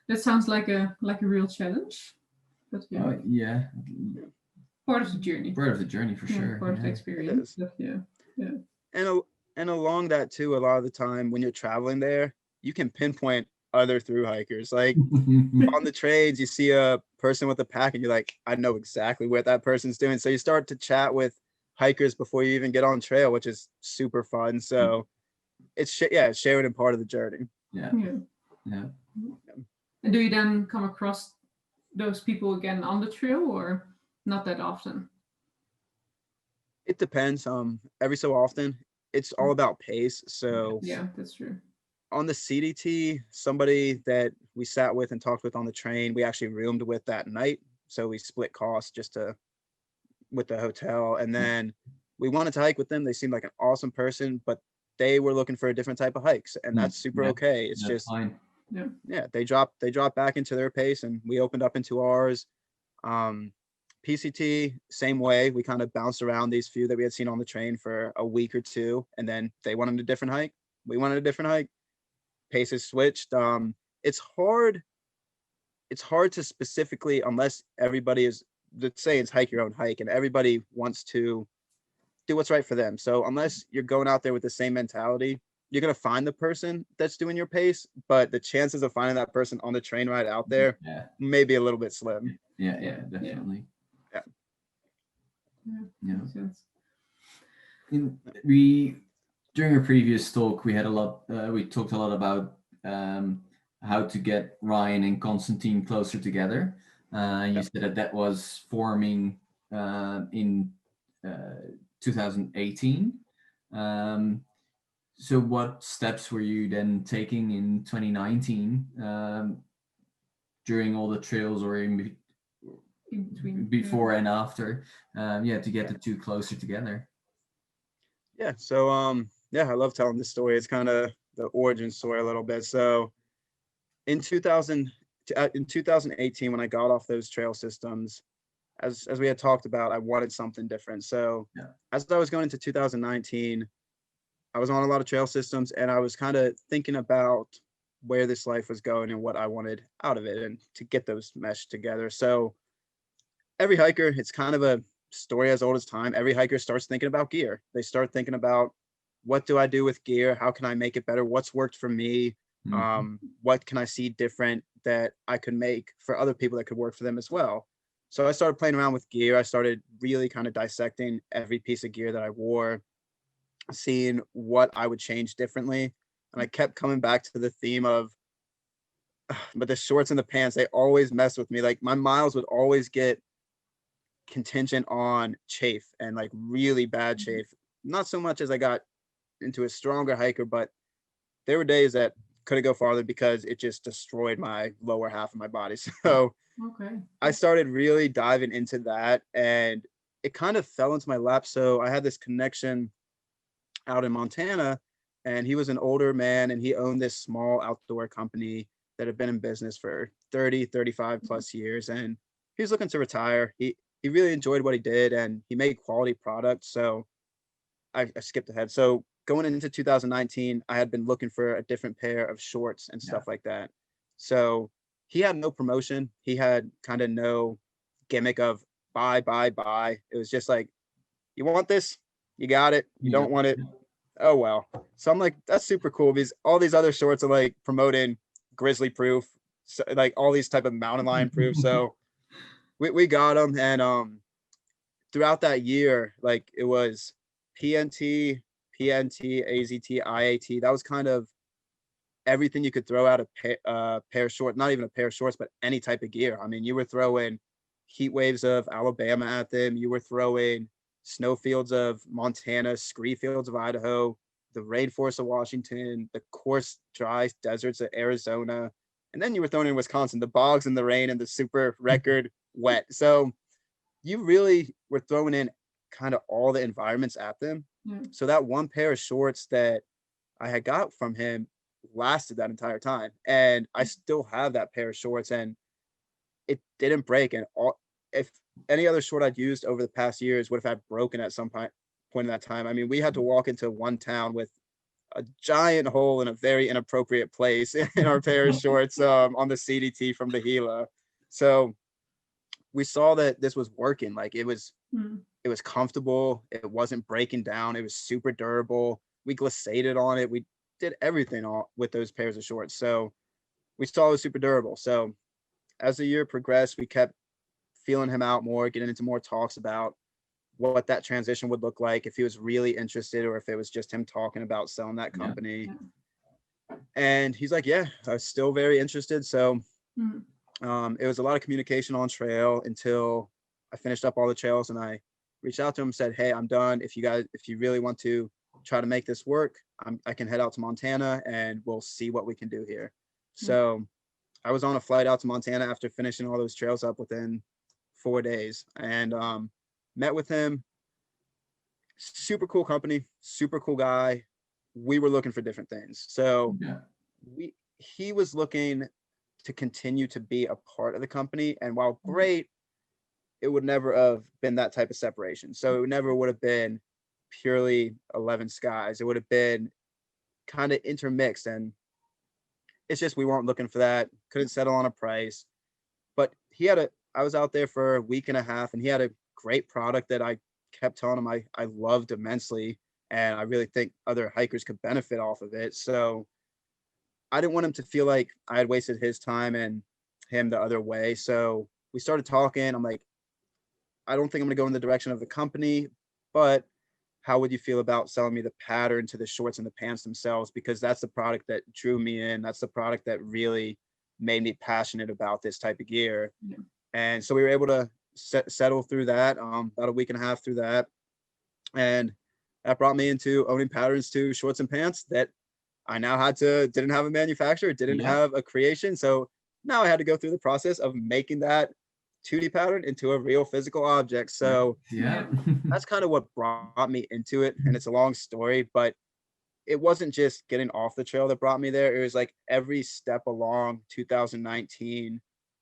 that sounds like a real challenge. But yeah, Yeah. part of the journey. Part of the journey for sure. Part of the It experience. is. But yeah. And along that too, a lot of the time when you're traveling there, you can pinpoint other thru hikers. Like on the trains, you see a person with a pack and you're like, I know exactly what that person's doing. So you start to chat with hikers before you even get on trail, which is super fun. So it's sharing in part of the journey. Yeah. And do you then come across those people again on the trail, or not that often? It depends. Every so often, it's all about pace. So yeah, that's true. On the CDT, somebody that we sat with and talked with on the train, we actually roomed with that night. So we split costs with the hotel. And then we wanted to hike with them. They seemed like an awesome person, but they were looking for a different type of hikes, and that's super okay. It's just fine. They dropped back into their pace, and we opened up into ours. PCT, same way. We kind of bounced around these few that we had seen on the train for a week or two, and then they wanted a different hike. We wanted a different hike. Paces switched. It's hard to specifically, unless everybody is, let's say it's hike your own hike, and everybody wants to do what's right for them. So unless you're going out there with the same mentality, you're going to find the person that's doing your pace, but the chances of finding that person on the train ride out there may be a little bit slim. Yeah, definitely. Yeah. Makes sense. During our previous talk, we talked a lot about how to get Ryan and Constantine closer together. You said that was forming in 2018. So what steps were you then taking in 2019 during all the trails, or in between, before and after, to get the two closer together? So I love telling this story. It's kind of the origin story a little bit. So in 2018, when I got off those trail systems, as we had talked about, I wanted something different. So as I was going into 2019, I was on a lot of trail systems, and I was kind of thinking about where this life was going and what I wanted out of it, and to get those meshed together. So every hiker, it's kind of a story as old as time. Every hiker starts thinking about gear. They start thinking about, what do I do with gear? How can I make it better? What's worked for me? What can I see different that I could make for other people that could work for them as well? So I started playing around with gear. I started really kind of dissecting every piece of gear that I wore, seeing what I would change differently. And I kept coming back to the theme of, but the shorts and the pants, they always mess with me. Like my miles would always get contingent on chafe, and like really bad chafe. Not so much as I got into a stronger hiker, but there were days that couldn't go farther because it just destroyed my lower half of my body. So I started really diving into that, and it kind of fell into my lap. So I had this connection out in Montana, and he was an older man, and he owned this small outdoor company that had been in business for 35 plus years, and he was looking to retire. He really enjoyed what he did, and he made quality products. So I skipped ahead. So going into 2019, I had been looking for a different pair of shorts and stuff like that. So he had no promotion. He had kind of no gimmick of buy. It was just like, you want this? You got it. You don't want it? Oh, well. So I'm like, that's super cool, because all these other shorts are like promoting grizzly proof, so, like all these type of mountain lion proof. So we got them. And throughout that year, like it was PNT, AZT, IAT. That was kind of everything you could throw out a pair of shorts, not even a pair of shorts, but any type of gear. I mean, you were throwing heat waves of Alabama at them. You were throwing snowfields of Montana, scree fields of Idaho, the rainforests of Washington, the coarse, dry deserts of Arizona. And then you were throwing in Wisconsin, the bogs and the rain and the super record wet. So you really were throwing in kind of all the environments at them. Yeah. So that one pair of shorts that I had got from him lasted that entire time. And I still have that pair of shorts and it didn't break. And if any other short I'd used over the past years would have had broken at some point in that time. I mean, we had to walk into one town with a giant hole in a very inappropriate place in our pair of shorts on the CDT from the Gila. So we saw that this was working. Like it was comfortable. It wasn't breaking down. It was super durable. We glissaded on it. We did everything with those pairs of shorts. So we saw it was super durable. So as the year progressed, we kept feeling him out more, getting into more talks about what that transition would look like, if he was really interested or if it was just him talking about selling that company. Yeah. And he's like, yeah, I was still very interested. So it was a lot of communication on trail until I finished up all the trails, and I reached out to him and said, hey, I'm done. If you really want to try to make this work, I can head out to Montana and we'll see what we can do here. So I was on a flight out to Montana after finishing all those trails up within 4 days, and met with him. Super cool company, super cool guy. We were looking for different things. So he was looking to continue to be a part of the company. And while great, it would never have been that type of separation. So it never would have been purely 11 skies. It would have been kind of intermixed. And it's just, we weren't looking for that. Couldn't settle on a price. But I was out there for a week and a half, and he had a great product that I kept telling him I loved immensely. And I really think other hikers could benefit off of it. So I didn't want him to feel like I had wasted his time and him the other way. So we started talking. I'm like, I don't think I'm going to go in the direction of the company, but how would you feel about selling me the pattern to the shorts and the pants themselves? Because that's the product that drew me in. That's the product that really made me passionate about this type of gear. Yeah. And so we were able to settle through that, about a week and a half through that. And that brought me into owning patterns to shorts and pants that I now didn't have a manufacturer, didn't have a creation. So now I had to go through the process of making that 2D pattern into a real physical object. So that's kind of what brought me into it. And it's a long story, but it wasn't just getting off the trail that brought me there. It was like every step along 2019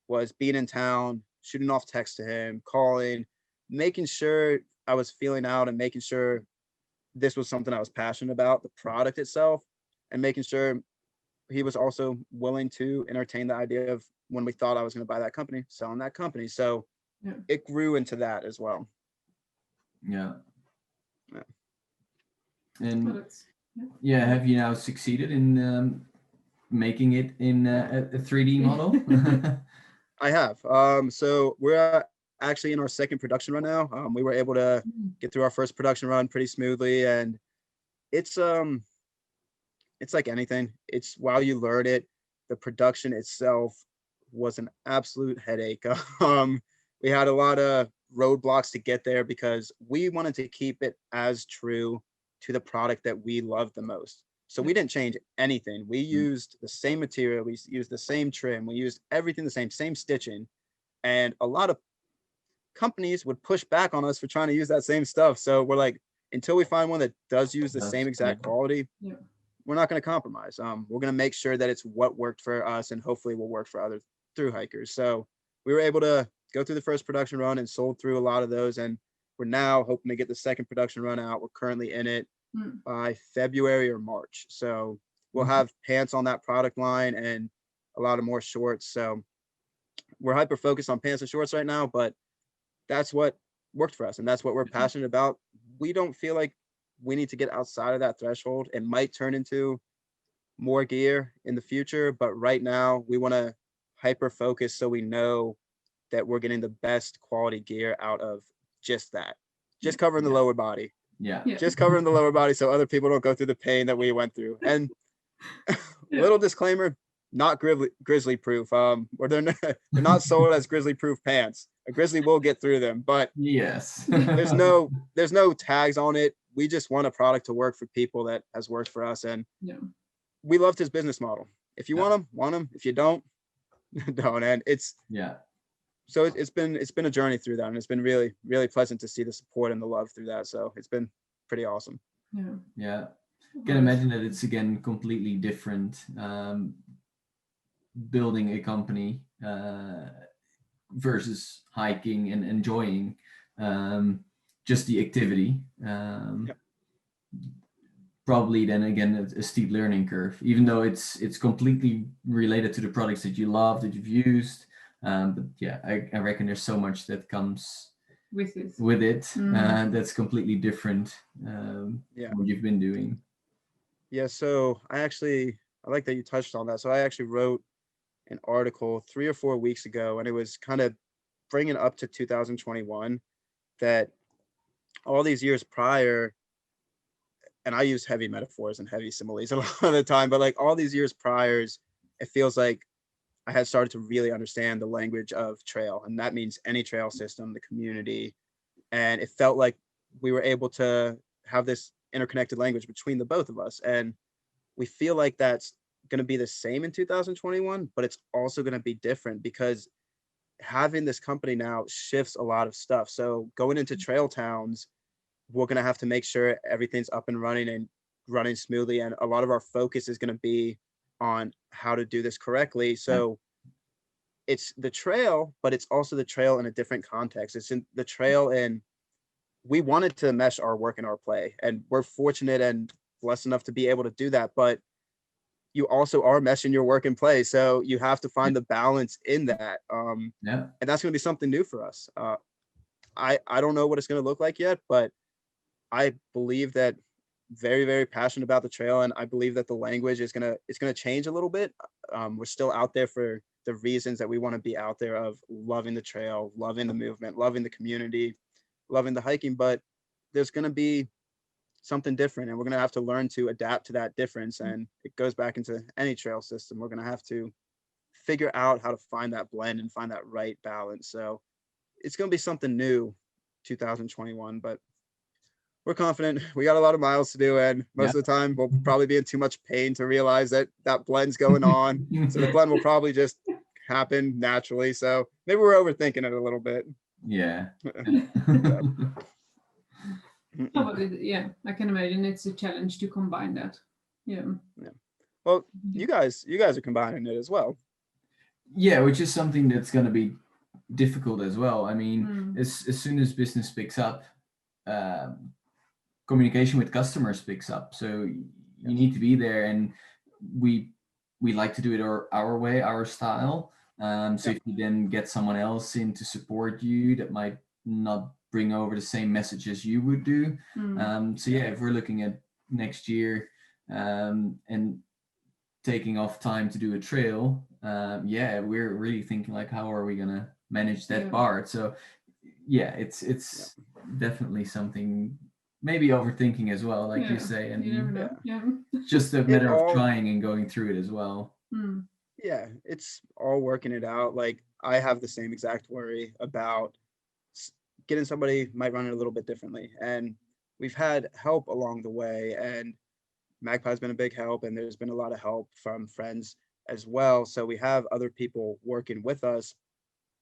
was being in town, shooting off text to him, calling, making sure I was feeling out and making sure this was something I was passionate about, the product itself, and making sure he was also willing to entertain the idea of when we thought I was going to buy that company, selling that company. So it grew into that as well. Yeah. And have you now succeeded in making it in a 3D model? I have. So we're actually in our second production run now. We were able to get through our first production run pretty smoothly, and it's like anything. It's while you learn it, the production itself was an absolute headache. We had a lot of roadblocks to get there because we wanted to keep it as true to the product that we loved the most. So we didn't change anything. We used the same material. We used the same trim. We used everything the same stitching. And a lot of companies would push back on us for trying to use that same stuff. So we're like, until we find one that does use the same exact quality, we're not going to compromise. We're going to make sure that it's what worked for us and hopefully will work for other thru hikers. So we were able to go through the first production run and sold through a lot of those. And we're now hoping to get the second production run out. We're currently in it by February or March. So we'll have pants on that product line and a lot of more shorts. So we're hyper focused on pants and shorts right now, but that's what worked for us. And that's what we're passionate about. We don't feel like we need to get outside of that threshold. It might turn into more gear in the future, but right now we want to hyper focus so we know that we're getting the best quality gear out of just that, just covering the lower body. Yeah. Just covering the lower body so other people don't go through the pain that we went through. And Little disclaimer, not grizzly proof. Or they're not sold as grizzly proof pants. A grizzly will get through them, but Yes. there's no tags on it. We just want a product to work for people that has worked for us, and we loved his business model. If you want them. If you don't, don't. And so it's been a journey through that, and it's been really, really pleasant to see the support and the love through that. So it's been pretty awesome. Yeah. Can imagine that it's again completely different building a company versus hiking and enjoying just the activity. Probably then again a steep learning curve, even though it's completely related to the products that you love, that you've used. But yeah, I reckon there's so much that comes with it that's completely different from what you've been doing. Yeah, so I like that you touched on that. So I actually wrote an article 3 or 4 weeks ago, and it was kind of bringing up to 2021 that all these years prior, and I use heavy metaphors and heavy similes a lot of the time, but like all these years prior, it feels like I had started to really understand the language of trail, and that means any trail system, the community, and it felt like we were able to have this interconnected language between the both of us, and we feel like that's going to be the same in 2021, but it's also going to be different because having this company now shifts a lot of stuff. So going into trail towns, we're going to have to make sure everything's up and running smoothly, and a lot of our focus is going to be on how to do this correctly. So it's the trail, but it's also the trail in a different context. It's in the trail, and we wanted to mesh our work and our play, and we're fortunate and blessed enough to be able to do that, but you also are meshing your work and play, so you have to find the balance in that. And that's going to be something new for us. I don't know what it's going to look like yet, but I believe that very, very passionate about the trail, and I believe that the language is going to change a little bit. We're still out there for the reasons that we want to be out there, of loving the trail, loving the movement, loving the community, loving the hiking, but there's going to be something different, and we're going to have to learn to adapt to that difference. And it goes back into any trail system. We're going to have to figure out how to find that blend and find that right balance. So it's going to be something new 2021, but we're confident. We got a lot of miles to do, and most of the time we'll probably be in too much pain to realize that blend's going on. So the blend will probably just happen naturally. So maybe we're overthinking it a little bit. I can imagine it's a challenge to combine that. Well, you guys are combining it as well. Which is something that's going to be difficult as well. I mean, as soon as business picks up, communication with customers picks up, so you need to be there, and we like to do it our way, our style. So if you then get someone else in to support you, that might not bring over the same message as you would do. If we're looking at next year and taking off time to do a trail, we're really thinking like, how are we gonna manage that part? So it's definitely something, maybe overthinking as well, like you say, and you never know. Just a matter of trying and going through it as well. It's all working it out. Like I have the same exact worry about getting somebody might run it a little bit differently, and we've had help along the way, and Magpie's been a big help, and there's been a lot of help from friends as well. So we have other people working with us,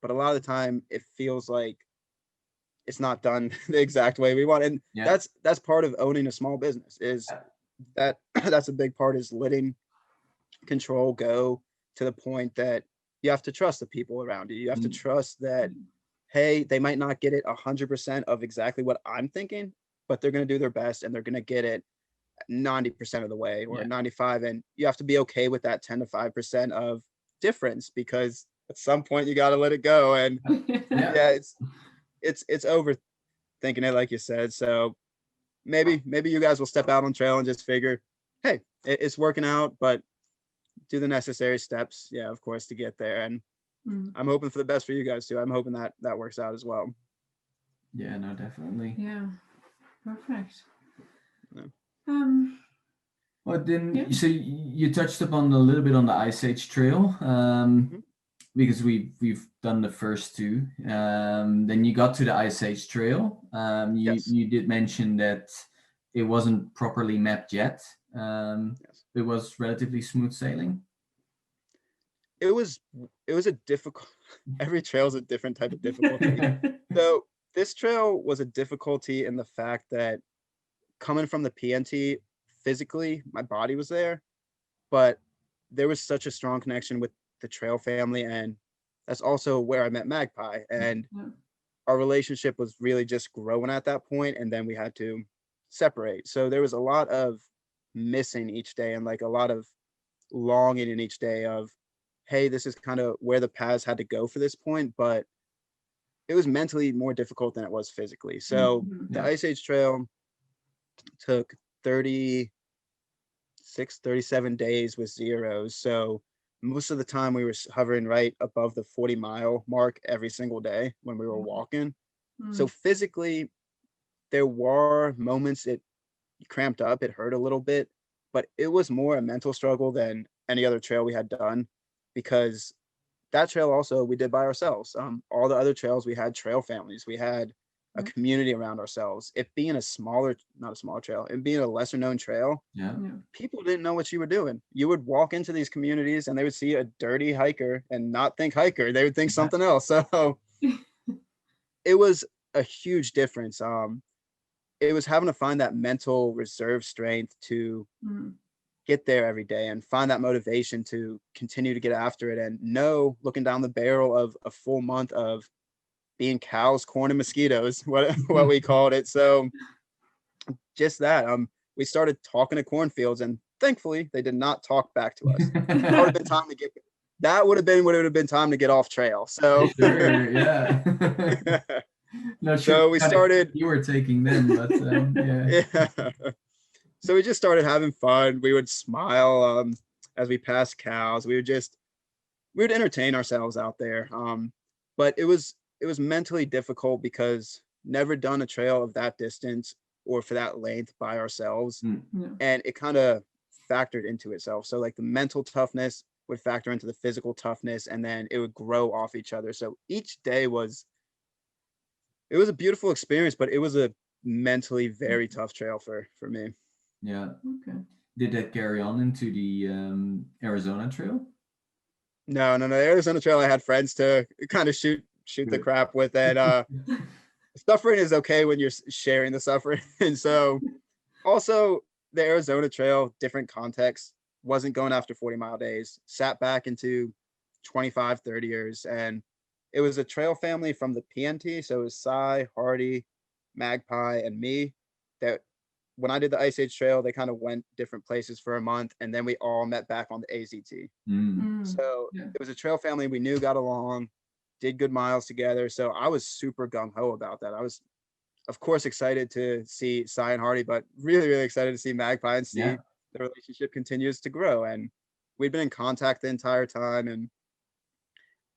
but a lot of the time it feels like it's not done the exact way we want. And that's part of owning a small business, is that's a big part, is letting control go to the point that you have to trust the people around you. You have to trust that, hey, they might not get it 100% of exactly what I'm thinking, but they're going to do their best, and they're going to get it 90% of the way, or 95. And you have to be okay with that 10 to 5% of difference, because at some point you got to let it go. And it's overthinking it, like you said. So maybe you guys will step out on trail and just figure, hey, it's working out, but do the necessary steps, of course, to get there. And I'm hoping for the best for you guys too. I'm hoping that works out as well. Yeah, no, definitely. Yeah, perfect. Well, then, Yeah. so you touched upon a little bit on the Ice Age Trail, because we've done the first two. Then you got to the Ice Age Trail. Yes. You did mention that it wasn't properly mapped yet. Yes. It was relatively smooth sailing. It was a difficult. Every trail is a different type of difficulty. So this trail was a difficulty in the fact that coming from the PNT, physically, my body was there, but there was such a strong connection with the trail family, and that's also where I met Magpie. And Yeah. our relationship was really just growing at that point, and then we had to separate. So there was a lot of missing each day, and like a lot of longing in each day of, hey, this is kind of where the paths had to go for this point, but it was mentally more difficult than it was physically. So the Yeah. Ice Age Trail took 36, 37 days with zeros. So most of the time we were hovering right above the 40-mile mark every single day when we were walking. So physically, there were moments it cramped up, it hurt a little bit, but it was more a mental struggle than any other trail we had done, because that trail also we did by ourselves. All the other trails we had trail families, we had a community around ourselves. It being a smaller, not a smaller trail, and being a lesser known trail, Yeah. people didn't know what you were doing. You would walk into these communities and they would see a dirty hiker and not think hiker. They would think something else. So it was a huge difference. It was having to find that mental reserve strength to get there every day and find that motivation to continue to get after it, and know, looking down the barrel of a full month of being cows, corn, and mosquitoes, what we called it. So just that, we started talking to cornfields, and thankfully they did not talk back to us. That would have been time to get. That would have been what it would have been time to get off trail. So Sure, yeah. Not sure so we what kind of started. you were taking then, but yeah. Yeah. So we just started having fun. We would smile as we passed cows. We would entertain ourselves out there. But it was mentally difficult because never done a trail of that distance or for that length by ourselves. And it kind of factored into itself. So like the mental toughness would factor into the physical toughness, and then it would grow off each other. So each day was a beautiful experience, but it was a mentally very tough trail for me. Yeah. Okay. Did that carry on into the Arizona Trail? No. The Arizona Trail, I had friends to kind of shoot the crap with, and suffering is okay when you're sharing the suffering. And so also the Arizona Trail, different context, wasn't going after 40-mile days, sat back into 25, 30 years. And it was a trail family from the PNT. So it was Cy, Hardy, Magpie, and me that when I did the Ice Age Trail, they kind of went different places for a month, and then we all met back on the AZT. So it was a trail family we knew, got along, did good miles together. So I was super gung-ho about that. I was, of course, excited to see Cy and Hardy, but really, really excited to see Magpie and see the relationship continues to grow. And we'd been in contact the entire time, and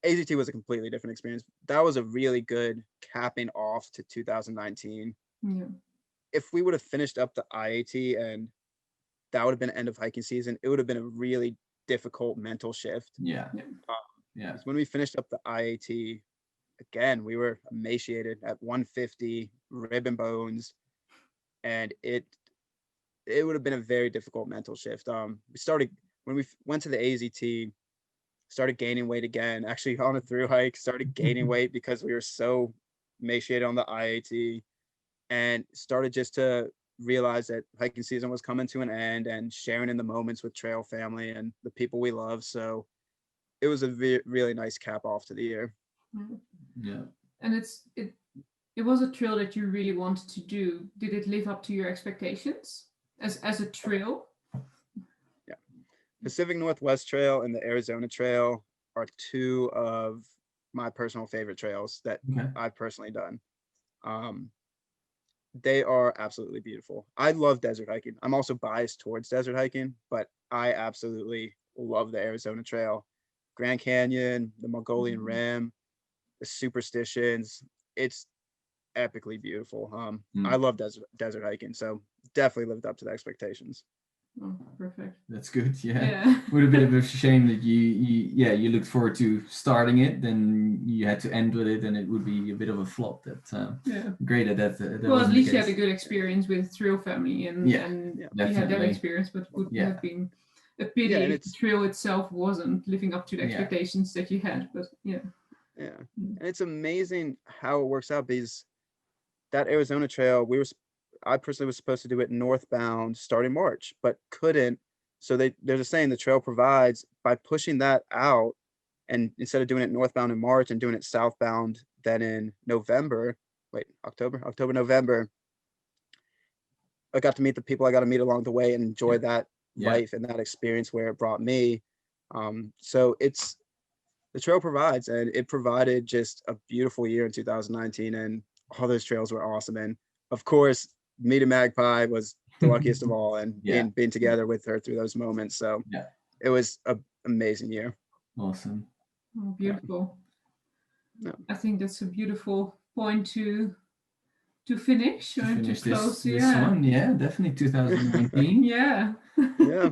AZT was a completely different experience. That was a really good capping off to 2019. If we would have finished up the IAT and that would have been end of hiking season, it would have been a really difficult mental shift. When we finished up the IAT, again, we were emaciated at 150, rib and bones, and it would have been a very difficult mental shift. We started when we went to the AZT, started gaining weight again. Actually, on a through hike, started gaining weight because we were so emaciated on the IAT, and started just to realize that hiking season was coming to an end, and sharing in the moments with trail family and the people we love. So it was a really nice cap off to the year. Yeah. And it was a trail that you really wanted to do. Did it live up to your expectations as a trail? Yeah. Pacific Northwest Trail and the Arizona Trail are two of my personal favorite trails that I've personally done. They are absolutely beautiful. I love desert hiking. I'm also biased towards desert hiking, but I absolutely love the Arizona Trail. Grand Canyon, the Mongolian Rim, the Superstitions. It's epically beautiful. I love desert hiking, so definitely lived up to the expectations. Oh, perfect. That's good. Yeah. Yeah. Would have been a bit of a shame that you looked forward to starting it, then you had to end with it, and it would be a bit of a flop. That Yeah. great that Well, at wasn't least the you had a case. good experience with Trail Family, and Yeah, and you had that definitely. experience, but it would Yeah. have been a pity Yeah, and if the it's trail itself wasn't living up to the Yeah. expectations that you had. But yeah. yeah, Mm. and it's amazing how it works out because that Arizona trail, I personally was supposed to do it northbound starting March, but couldn't. So they're just saying the trail provides by pushing that out, and instead of doing it northbound in March and doing it southbound then in November, I got to meet the people I got to meet along the way and enjoy that Yeah. life and that experience where it brought me. So it's the trail provides, and it provided just a beautiful year in 2019, and all those trails were awesome. And of course, meeting Magpie was the luckiest of all, and Yeah. being together with her through those moments. So Yeah. it was an amazing year. Awesome. Oh, beautiful. Yeah. I think that's a beautiful point to finish. To or finish to close. this one, yeah, definitely 2019. Yeah. Yeah.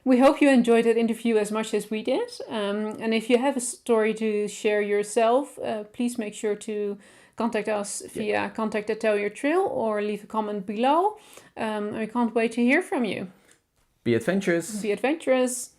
We hope you enjoyed that interview as much as we did. And if you have a story to share yourself, please make sure to contact us via contact@tellyourtrail or leave a comment below. We can't wait to hear from you. Be adventurous. Be adventurous.